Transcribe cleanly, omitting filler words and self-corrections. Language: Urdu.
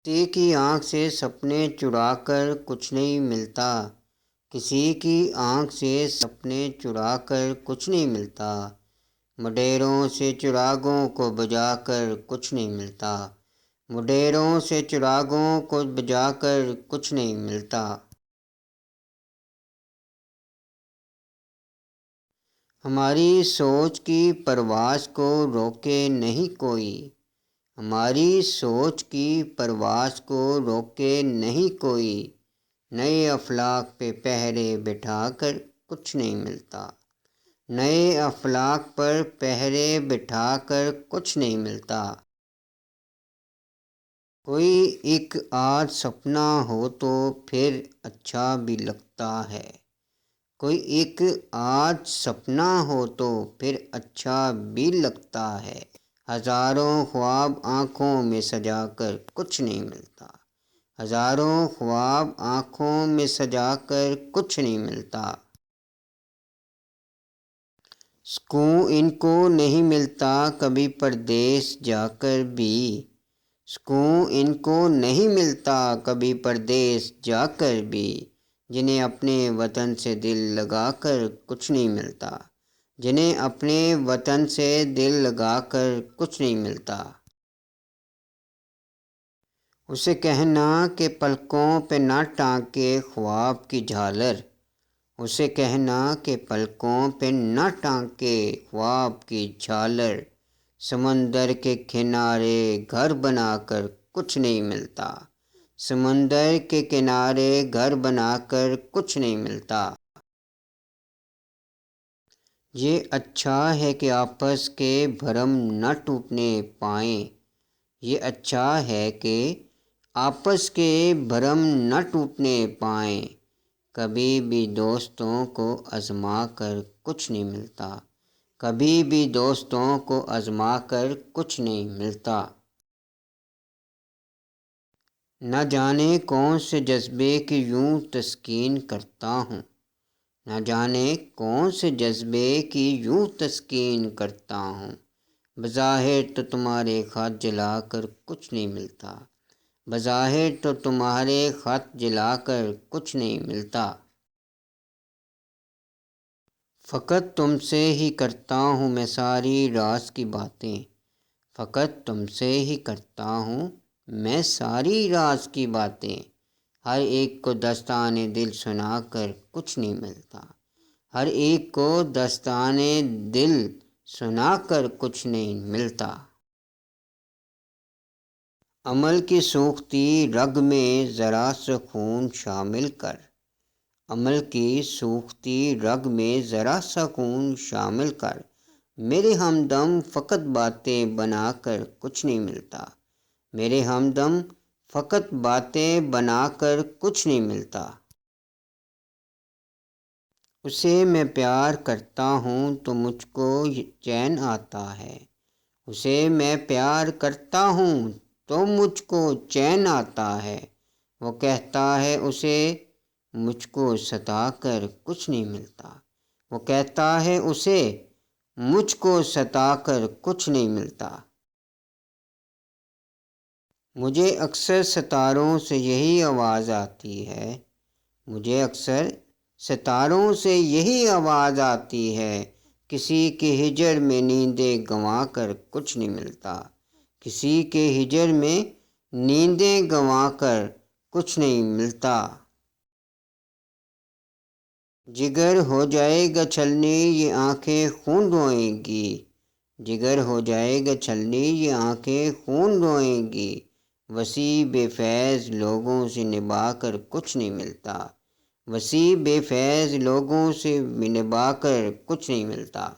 کسی کی آنکھ سے سپنے چرا کر کچھ نہیں ملتا، کسی کی آنکھ سے سپنے چرا کر کچھ نہیں ملتا، مڈیروں سے چراغوں کو بجا کر کچھ نہیں ملتا، مڈیروں سے چراغوں کو بجا کر کچھ نہیں ملتا۔ ہماری سوچ کی پرواز کو روکے نہیں کوئی، ہماری سوچ کی پرواز کو روکے نہیں کوئی، نئے افلاک پہ پہرے بٹھا کر کچھ نہیں ملتا، نئے افلاک پر پہرے بٹھا کر کچھ نہیں ملتا۔ کوئی ایک آدھ سپنا ہو تو پھر اچھا بھی لگتا ہے، کوئی ایک آدھ سپنا ہو تو پھر اچھا بھی لگتا ہے، ہزاروں خواب آنکھوں میں سجا کر کچھ نہیں ملتا، ہزاروں خواب آنکھوں میں سجا کر کچھ نہیں ملتا۔ سکون ان کو نہیں ملتا کبھی پردیس جا کر بھی، سکون ان کو نہیں ملتا کبھی پردیس جا کر بھی، جنہیں اپنے وطن سے دل لگا کر کچھ نہیں ملتا، جنہیں اپنے وطن سے دل لگا کر کچھ نہیں ملتا۔ اسے کہنا کہ پلکوں پہ نہ ٹانکے خواب کی جھالر، اسے کہنا کہ پلکوں پہ نہ ٹانکے خواب کی جھالر، سمندر کے کنارے گھر بنا کر کچھ نہیں ملتا، سمندر کے کنارے گھر بنا کر کچھ نہیں ملتا۔ یہ اچھا ہے کہ آپس کے بھرم نہ ٹوٹنے پائیں، یہ اچھا ہے کہ آپس کے بھرم نہ ٹوٹنے پائیں، کبھی بھی دوستوں کو آزما کر کچھ نہیں ملتا، کبھی بھی دوستوں کو آزما کر کچھ نہیں ملتا۔ نہ جانے کون سے جذبے کی یوں تسکین کرتا ہوں، نہ جانے کون سے جذبے کی یوں تسکین کرتا ہوں، بظاہر تو تمہارے خط جلا کر کچھ نہیں ملتا، بظاہر تو تمہارے خط جلا کر کچھ نہیں ملتا۔ فقط تم سے ہی کرتا ہوں میں ساری راز کی باتیں، فقط تم سے ہی کرتا ہوں میں ساری راز کی باتیں، ہر ایک کو داستانِ دل سنا کر کچھ نہیں ملتا، ہر ایک کو داستانِ دل سنا کر کچھ نہیں ملتا۔ عمل کی سوکھتی رگ میں ذرا سا خون شامل کر، عمل کی سوکھتی رگ میں ذرا سا خون شامل کر، میرے ہمدم فقط باتیں بنا کر کچھ نہیں ملتا، میرے ہمدم فقط باتیں بنا کر کچھ نہیں ملتا۔ اسے میں پیار کرتا ہوں تو مجھ کو چین آتا ہے، اسے میں پیار کرتا ہوں تو مجھ کو چین آتا ہے، وہ کہتا ہے اسے مجھ کو ستا کر کچھ نہیں ملتا، وہ کہتا ہے اسے مجھ کو ستا کر کچھ نہیں ملتا۔ مجھے اکثر ستاروں سے یہی آواز آتی ہے، مجھے اکثر ستاروں سے یہی آواز آتی ہے، کسی کے ہجر میں نیندیں گنوا کر کچھ نہیں ملتا، کسی کے ہجر میں نیندیں گنوا کر کچھ نہیں ملتا۔ جگر ہو جائے گا چھلنی یہ آنکھیں خون روئیں گی، جگر ہو جائے گا چھلنی یہ آنکھیں خون روئیں گی، وسیع بے فیض لوگوں سے نبھا کر کچھ نہیں ملتا، وسیع بے فیض لوگوں سے نبھا کر کچھ نہیں ملتا۔